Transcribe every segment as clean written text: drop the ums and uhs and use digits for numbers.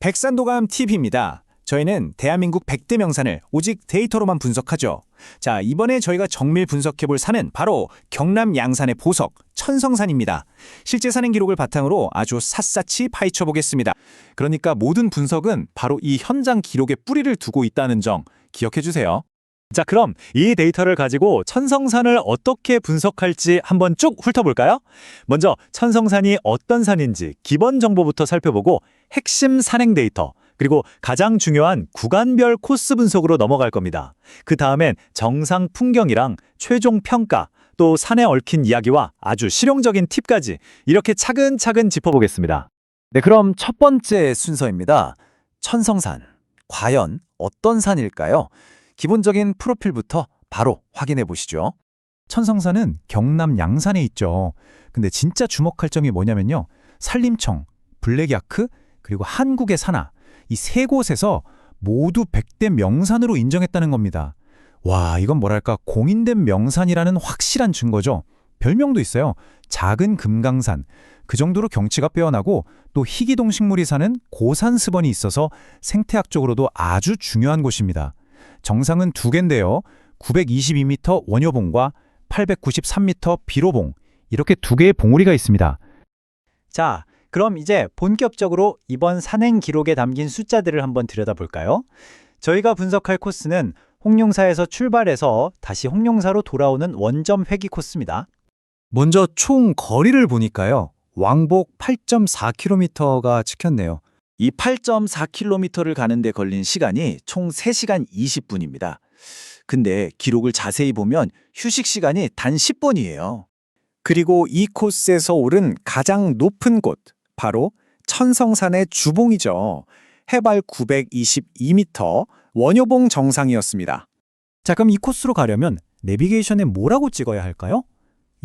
백산도감 TV입니다. 저희는 대한민국 100대 명산을 오직 데이터로만 분석하죠. 자, 이번에 저희가 정밀 분석해볼 산은 바로 경남 양산의 보석, 천성산입니다. 실제 산행 기록을 바탕으로 아주 샅샅이 파헤쳐 보겠습니다. 그러니까 모든 분석은 바로 이 현장 기록에 뿌리를 두고 있다는 점 기억해 주세요. 자, 그럼 이 데이터를 가지고 천성산을 어떻게 분석할지 한번 쭉 훑어볼까요? 먼저 천성산이 어떤 산인지 기본 정보부터 살펴보고 핵심 산행 데이터, 그리고 가장 중요한 구간별 코스 분석으로 넘어갈 겁니다. 그 다음엔 정상 풍경이랑 최종 평가, 또 산에 얽힌 이야기와 아주 실용적인 팁까지 이렇게 차근차근 짚어보겠습니다. 네, 그럼 첫 번째 순서입니다. 천성산, 과연 어떤 산일까요? 기본적인 프로필부터 바로 확인해 보시죠. 천성산은 경남 양산에 있죠. 근데 진짜 주목할 점이 뭐냐면요. 산림청, 블랙야크, 그리고 한국의 산하, 이 세 곳에서 모두 100대 명산으로 인정했다는 겁니다. 와, 이건 뭐랄까 공인된 명산이라는 확실한 증거죠. 별명도 있어요. 작은 금강산. 그 정도로 경치가 빼어나고 또 희귀동식물이 사는 고산스번이 있어서 생태학적으로도 아주 중요한 곳입니다. 정상은 두 개인데요. 922m 원효봉과 893m 비로봉, 이렇게 두 개의 봉우리가 있습니다. 자, 그럼 이제 본격적으로 이번 산행 기록에 담긴 숫자들을 한번 들여다볼까요? 저희가 분석할 코스는 홍룡사에서 출발해서 다시 홍룡사로 돌아오는 원점 회귀 코스입니다. 먼저 총 거리를 보니까요. 왕복 8.4km가 찍혔네요. 이 8.4km를 가는 데 걸린 시간이 총 3시간 20분입니다. 근데 기록을 자세히 보면 휴식 시간이 단 10분이에요. 그리고 이 코스에서 오른 가장 높은 곳, 바로 천성산의 주봉이죠. 해발 922m, 원효봉 정상이었습니다. 자, 그럼 이 코스로 가려면 내비게이션에 뭐라고 찍어야 할까요?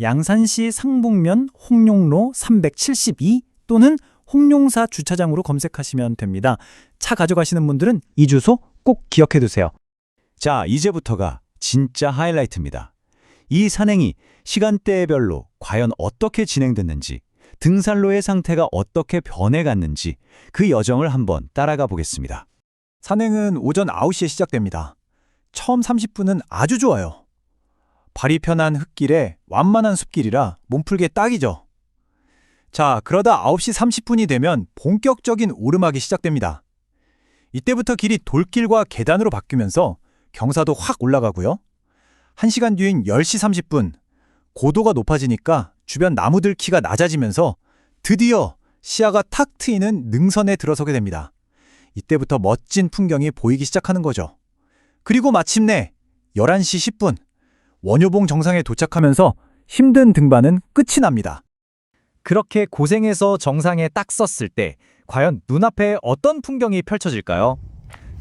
양산시 상북면 홍룡로 372 또는 홍룡사 주차장으로 검색하시면 됩니다. 차 가져가시는 분들은 이 주소 꼭 기억해 두세요. 자, 이제부터가 진짜 하이라이트입니다. 이 산행이 시간대별로 과연 어떻게 진행됐는지, 등산로의 상태가 어떻게 변해갔는지 그 여정을 한번 따라가 보겠습니다. 산행은 오전 9시에 시작됩니다. 처음 30분은 아주 좋아요. 발이 편한 흙길에 완만한 숲길이라 몸풀기에 딱이죠. 자, 그러다 9시 30분이 되면 본격적인 오르막이 시작됩니다. 이때부터 길이 돌길과 계단으로 바뀌면서 경사도 확 올라가고요. 1시간 뒤인 10시 30분, 고도가 높아지니까 주변 나무들 키가 낮아지면서 드디어 시야가 탁 트이는 능선에 들어서게 됩니다. 이때부터 멋진 풍경이 보이기 시작하는 거죠. 그리고 마침내 11시 10분, 원효봉 정상에 도착하면서 힘든 등반은 끝이 납니다. 그렇게 고생해서 정상에 딱 섰을 때 과연 눈앞에 어떤 풍경이 펼쳐질까요?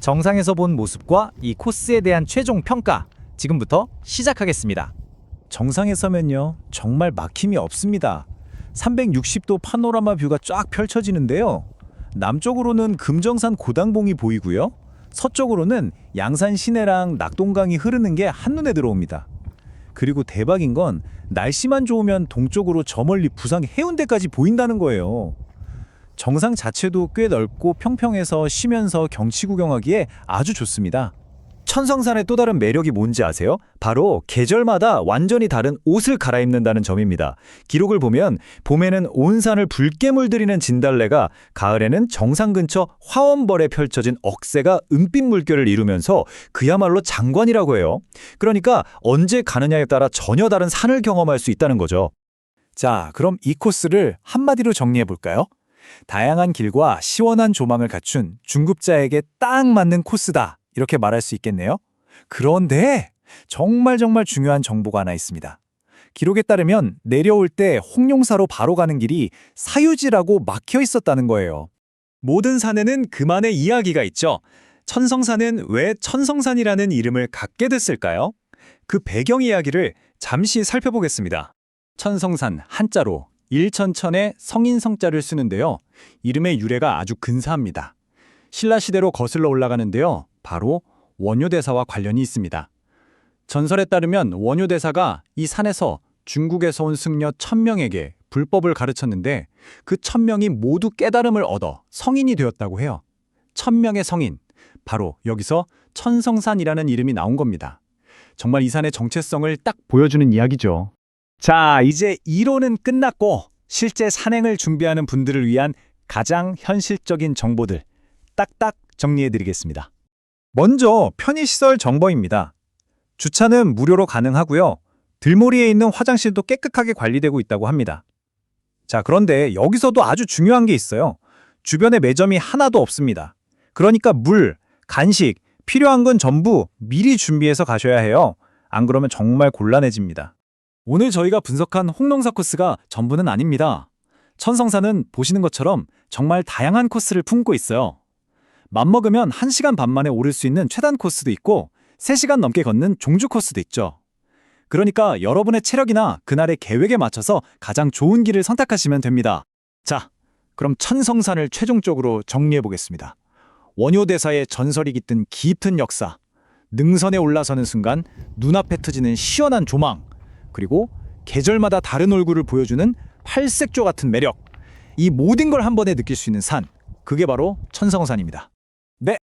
정상에서 본 모습과 이 코스에 대한 최종 평가, 지금부터 시작하겠습니다. 정상에 서면요, 정말 막힘이 없습니다. 360도 파노라마 뷰가 쫙 펼쳐지는데요. 남쪽으로는 금정산 고당봉이 보이고요. 서쪽으로는 양산 시내랑 낙동강이 흐르는 게 한눈에 들어옵니다. 그리고 대박인 건 날씨만 좋으면 동쪽으로 저 멀리 부산 해운대까지 보인다는 거예요. 정상 자체도 꽤 넓고 평평해서 쉬면서 경치 구경하기에 아주 좋습니다. 천성산의 또 다른 매력이 뭔지 아세요? 바로 계절마다 완전히 다른 옷을 갈아입는다는 점입니다. 기록을 보면 봄에는 온 산을 붉게 물들이는 진달래가, 가을에는 정상 근처 화원벌에 펼쳐진 억새가 은빛 물결을 이루면서 그야말로 장관이라고 해요. 그러니까 언제 가느냐에 따라 전혀 다른 산을 경험할 수 있다는 거죠. 자, 그럼 이 코스를 한마디로 정리해 볼까요? 다양한 길과 시원한 조망을 갖춘 중급자에게 딱 맞는 코스다, 이렇게 말할 수 있겠네요. 그런데 정말 중요한 정보가 하나 있습니다. 기록에 따르면 내려올 때 홍룡사로 바로 가는 길이 사유지라고 막혀 있었다는 거예요. 모든 산에는 그만의 이야기가 있죠. 천성산은 왜 천성산이라는 이름을 갖게 됐을까요? 그 배경 이야기를 잠시 살펴보겠습니다. 천성산, 한자로 일천천에 성인성자를 쓰는데요. 이름의 유래가 아주 근사합니다. 신라시대로 거슬러 올라가는데요. 바로 원효대사와 관련이 있습니다. 전설에 따르면 원효대사가 이 산에서 중국에서 온 승려 1000명에게 불법을 가르쳤는데 그 1000명이 모두 깨달음을 얻어 성인이 되었다고 해요. 천명의 성인, 바로 여기서 천성산이라는 이름이 나온 겁니다. 정말 이 산의 정체성을 딱 보여주는 이야기죠. 자, 이제 이론은 끝났고 실제 산행을 준비하는 분들을 위한 가장 현실적인 정보들 딱딱 정리해드리겠습니다. 먼저 편의시설 정보입니다. 주차는 무료로 가능하고요. 들모리에 있는 화장실도 깨끗하게 관리되고 있다고 합니다. 자, 그런데 여기서도 아주 중요한 게 있어요. 주변에 매점이 하나도 없습니다. 그러니까 물, 간식, 필요한 건 전부 미리 준비해서 가셔야 해요. 안 그러면 정말 곤란해집니다. 오늘 저희가 분석한 홍농사 코스가 전부는 아닙니다. 천성산은 보시는 것처럼 정말 다양한 코스를 품고 있어요. 맘먹으면 1시간 반 만에 오를 수 있는 최단 코스도 있고 3시간 넘게 걷는 종주 코스도 있죠. 그러니까 여러분의 체력이나 그날의 계획에 맞춰서 가장 좋은 길을 선택하시면 됩니다. 자, 그럼 천성산을 최종적으로 정리해 보겠습니다. 원효대사의 전설이 깃든 깊은 역사, 능선에 올라서는 순간 눈앞에 트지는 시원한 조망, 그리고 계절마다 다른 얼굴을 보여주는 팔색조 같은 매력, 이 모든 걸 한 번에 느낄 수 있는 산, 그게 바로 천성산입니다. 네,